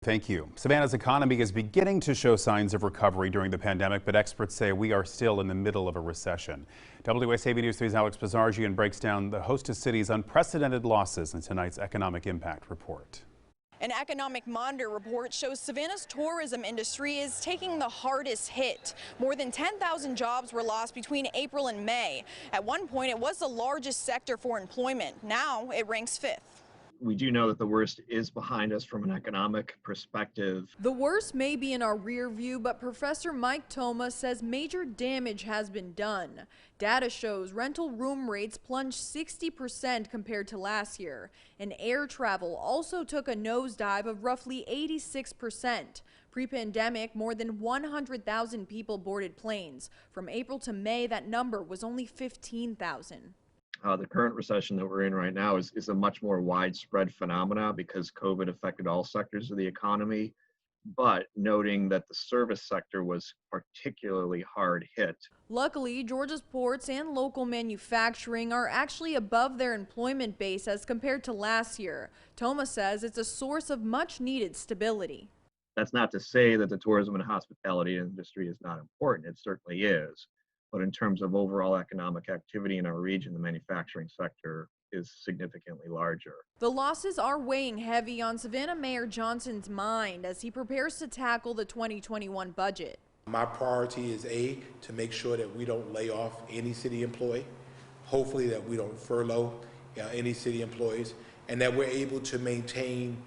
Thank you. Savannah's economy is beginning to show signs of recovery during the pandemic, but experts say we are still in the middle of a recession. WSAV News 3's Alex Bazarjian breaks down the hostess city's unprecedented losses in tonight's economic impact report. An economic monitor report shows Savannah's tourism industry is taking the hardest hit. More than 10,000 jobs were lost between April and May. At one point, it was the largest sector for employment. Now it ranks fifth. We do know that the worst is behind us from an economic perspective. The worst may be in our rear view, but Professor Mike Toma says major damage has been done. Data shows rental room rates plunged 60% compared to last year, and air travel also took a nosedive of roughly 86%. Pre-pandemic, more than 100,000 people boarded planes. From April to May, that number was only 15,000. The current recession that we're in right now is a much more widespread phenomena because COVID affected all sectors of the economy, but noting that the service sector was particularly hard hit. Luckily, Georgia's ports and local manufacturing are actually above their employment base as compared to last year. Toma says it's a source of much needed stability. That's not to say that the tourism and hospitality industry is not important. It certainly is. But in terms of overall economic activity in our region, the manufacturing sector is significantly larger. The losses are weighing heavy on Savannah Mayor Johnson's mind as he prepares to tackle the 2021 budget. My priority is to make sure that we don't lay off any city employee, hopefully that we don't furlough any city employees, and that we're able to maintain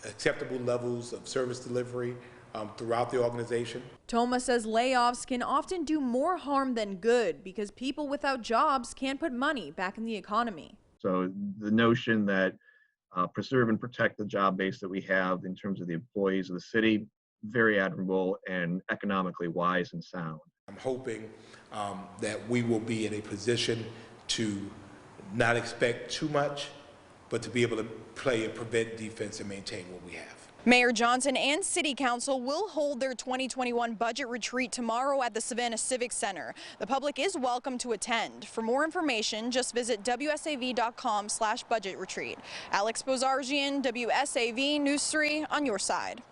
acceptable levels of service delivery throughout the organization. Toma says layoffs can often do more harm than good because people without jobs can't put money back in the economy. So the notion that preserve and protect the job base that we have in terms of the employees of the city, very admirable and economically wise and sound. I'm hoping that we will be in a position to not expect too much, but to be able to play a prevent defense and maintain what we have. Mayor Johnson and City Council will hold their 2021 budget retreat tomorrow at the Savannah Civic Center. The public is welcome to attend. For more information, just visit wsav.com/budget retreat. Alex Bazarjian, WSAV News 3 on your side.